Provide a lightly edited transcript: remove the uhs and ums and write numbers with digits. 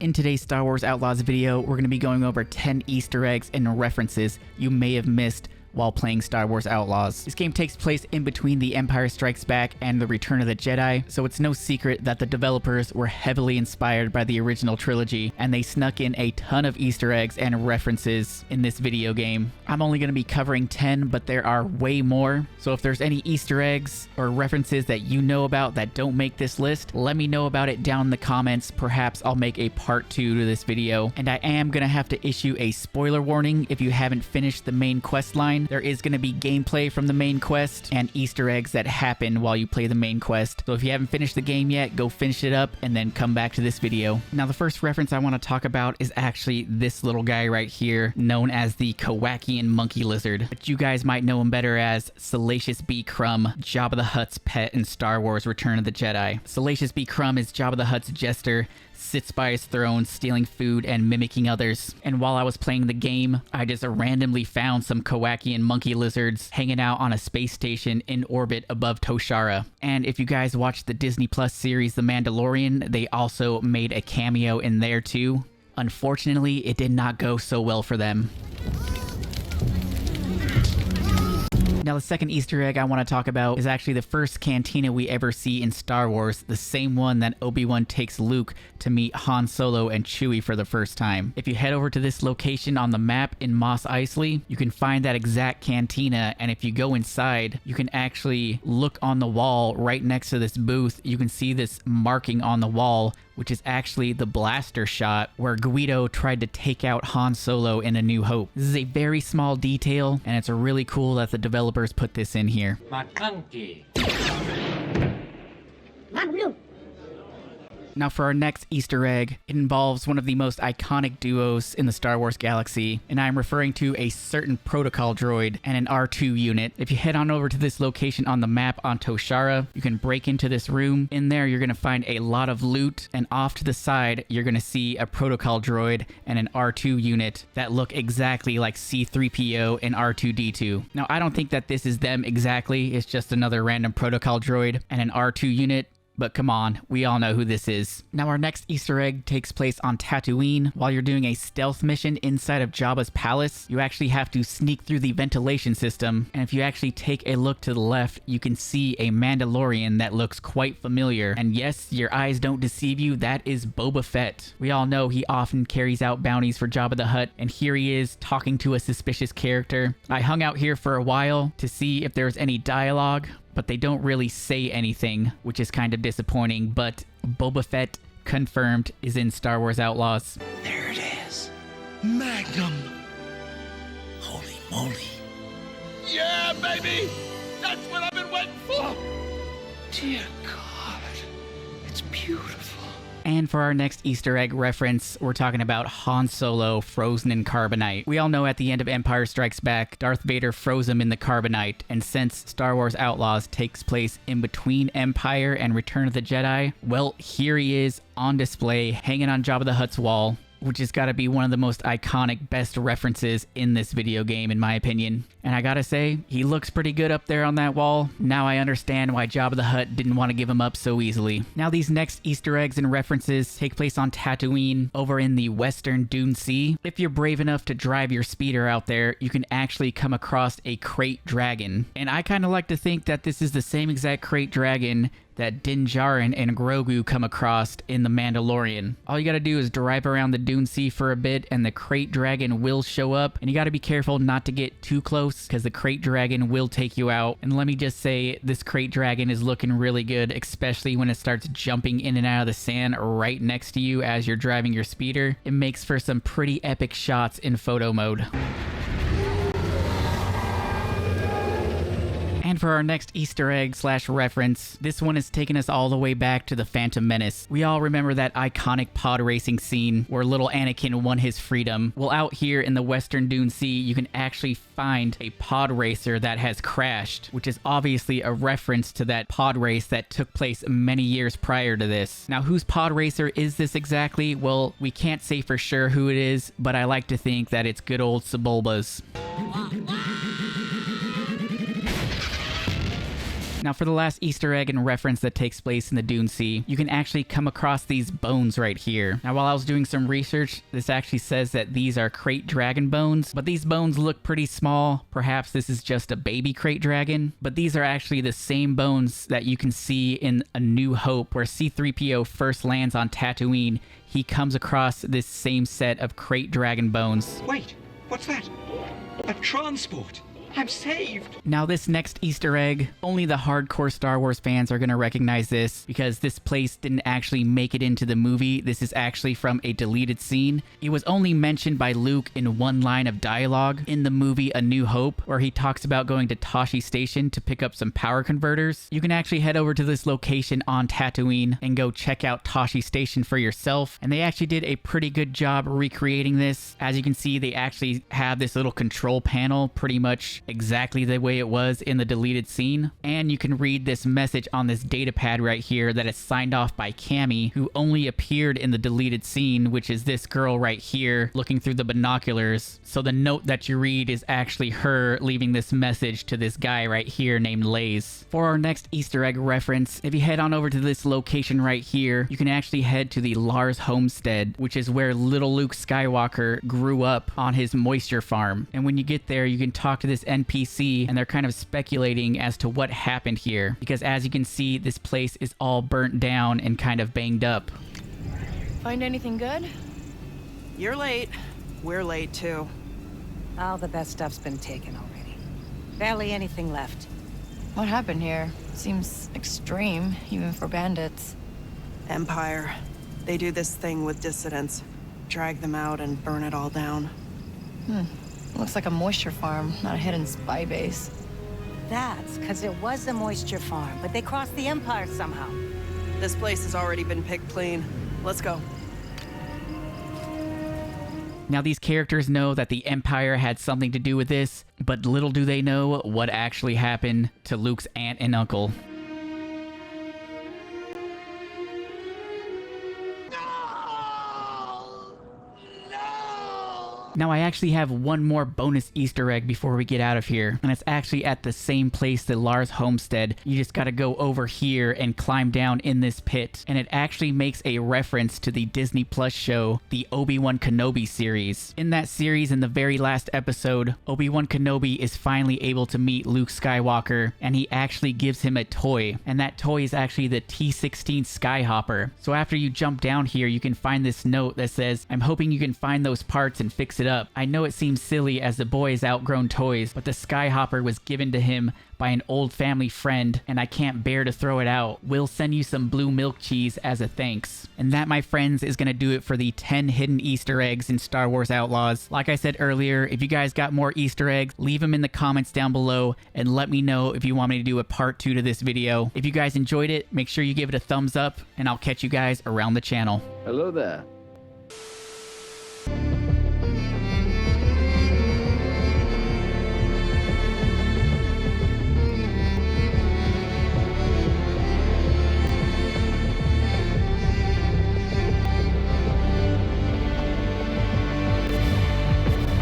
In today's Star Wars Outlaws video, we're going to be going over 10 Easter eggs and references you may have missed while playing Star Wars Outlaws. This game takes place in between The Empire Strikes Back and The Return of the Jedi, so it's no secret that the developers were heavily inspired by the original trilogy, and they snuck in a ton of Easter eggs and references in this video game. I'm only going to be covering 10, but there are way more, so if there's any Easter eggs or references that you know about that don't make this list, let me know about it down in the comments. Perhaps I'll make a part 2 to this video, and I am going to have to issue a spoiler warning if you haven't finished the main quest line. There is going to be gameplay from the main quest and Easter eggs that happen while you play the main quest. So if you haven't finished the game yet, go finish it up and then come back to this video. Now the first reference I want to talk about is actually this little guy right here, known as the Kowakian monkey lizard. But you guys might know him better as Salacious B. Crumb, Jabba the Hutt's pet in Star Wars Return of the Jedi. Salacious B. Crumb is Jabba the Hutt's jester, sits by his throne, stealing food and mimicking others. And while I was playing the game, I just randomly found some Kowakian monkey lizards hanging out on a space station in orbit above Toshara. And if you guys watched the Disney Plus series The Mandalorian, they also made a cameo in there too. Unfortunately, it did not go so well for them. Now the second Easter egg I want to talk about is actually the first cantina we ever see in Star Wars, the same one that Obi-Wan takes Luke to meet Han Solo and Chewie for the first time. If you head over to this location on the map in Mos Eisley, you can find that exact cantina, and if you go inside, you can actually look on the wall right next to this booth. You can see this marking on the wall, which is actually the blaster shot where Guido tried to take out Han Solo in A New Hope. This is a very small detail, and it's really cool that the developers put this in here. McConkey. Now for our next Easter egg, it involves one of the most iconic duos in the Star Wars galaxy, and I'm referring to a certain protocol droid and an R2 unit. If you head on over to this location on the map on Toshara, you can break into this room. In there, you're going to find a lot of loot, and off to the side, you're going to see a protocol droid and an R2 unit that look exactly like C-3PO and R2-D2. Now, I don't think that this is them exactly. It's just another random protocol droid and an R2 unit. But come on, we all know who this is. Now our next Easter egg takes place on Tatooine. While you're doing a stealth mission inside of Jabba's palace, you actually have to sneak through the ventilation system. And if you actually take a look to the left, you can see a Mandalorian that looks quite familiar. And yes, your eyes don't deceive you, that is Boba Fett. We all know he often carries out bounties for Jabba the Hutt, and here he is talking to a suspicious character. I hung out here for a while to see if there's any dialogue, but they don't really say anything, which is kind of disappointing. But Boba Fett, confirmed, is in Star Wars Outlaws. There it is. Magnum. Holy moly. Yeah, baby! That's what I've been waiting for! Dear God. It's beautiful. And for our next Easter egg reference, we're talking about Han Solo frozen in carbonite. We all know at the end of Empire Strikes Back, Darth Vader froze him in the carbonite, and since Star Wars Outlaws takes place in between Empire and Return of the Jedi, well, here he is on display, hanging on Jabba the Hutt's wall, which has got to be one of the most iconic, best references in this video game, in my opinion. And I gotta say, he looks pretty good up there on that wall. Now I understand why Jabba the Hutt didn't want to give him up so easily. Now these next Easter eggs and references take place on Tatooine, over in the western Dune Sea. If you're brave enough to drive your speeder out there, you can actually come across a crate dragon. And I kind of like to think that this is the same exact crate dragon that Din Djarin and Grogu come across in The Mandalorian. All you gotta do is drive around the Dune Sea for a bit and the crate dragon will show up, and you gotta be careful not to get too close because the crate dragon will take you out. And let me just say, this crate dragon is looking really good, especially when it starts jumping in and out of the sand right next to you as you're driving your speeder. It makes for some pretty epic shots in photo mode. And for our next Easter egg / reference, this one is taking us all the way back to The Phantom Menace. We all remember that iconic pod racing scene where little Anakin won his freedom. Well, out here in the Western Dune Sea, you can actually find a pod racer that has crashed, which is obviously a reference to that pod race that took place many years prior to this. Now, whose pod racer is this exactly? Well, we can't say for sure who it is, but I like to think that it's good old Sebulba's. Now for the last Easter egg and reference that takes place in the Dune Sea, you can actually come across these bones right here. Now while I was doing some research, this actually says that these are crate dragon bones, but these bones look pretty small. Perhaps this is just a baby crate dragon, but these are actually the same bones that you can see in A New Hope, where C-3PO first lands on Tatooine. He comes across this same set of crate dragon bones. Wait, what's that? A transport. I'm saved. Now this next Easter egg, only the hardcore Star Wars fans are going to recognize this because this place didn't actually make it into the movie. This is actually from a deleted scene. It was only mentioned by Luke in one line of dialogue in the movie A New Hope, where he talks about going to Tosche Station to pick up some power converters. You can actually head over to this location on Tatooine and go check out Tosche Station for yourself. And they actually did a pretty good job recreating this. As you can see, they actually have this little control panel pretty much exactly the way it was in the deleted scene. And you can read this message on this data pad right here that is signed off by Cammy, who only appeared in the deleted scene, which is this girl right here looking through the binoculars. So the note that you read is actually her leaving this message to this guy right here named Lays. For our next Easter egg reference, if you head on over to this location right here, you can actually head to the Lars homestead, which is where little Luke Skywalker grew up on his moisture farm. And when you get there, you can talk to this NPC, and they're kind of speculating as to what happened here, because as you can see, this place is all burnt down and kind of banged up. Find anything good? You're late. We're late too. All the best stuff's been taken already. Barely anything left. What happened here? Seems extreme, even for bandits. Empire. They do this thing with dissidents. Drag them out and burn it all down. Looks like a moisture farm, not a hidden spy base. That's because it was a moisture farm, but they crossed the Empire somehow. This place has already been picked clean. Let's go. Now these characters know that the Empire had something to do with this, but little do they know what actually happened to Luke's aunt and uncle. Now I actually have one more bonus Easter egg before we get out of here, and it's actually at the same place that Lars homestead. You just gotta go over here and climb down in this pit, and it actually makes a reference to the Disney Plus show, the Obi-Wan Kenobi series. In that series, in the very last episode, Obi-Wan Kenobi is finally able to meet Luke Skywalker, and he actually gives him a toy, and that toy is actually the T-16 Skyhopper. So after you jump down here, you can find this note that says, "I'm hoping you can find those parts and fix it up. I know it seems silly as the boy has outgrown toys, but the Skyhopper was given to him by an old family friend, and I can't bear to throw it out. We'll send you some blue milk cheese as a thanks." And that, my friends, is going to do it for the 10 hidden Easter eggs in Star Wars Outlaws. Like I said earlier, if you guys got more Easter eggs, leave them in the comments down below and let me know if you want me to do a part 2 to this video. If you guys enjoyed it, make sure you give it a thumbs up, and I'll catch you guys around the channel. Hello there.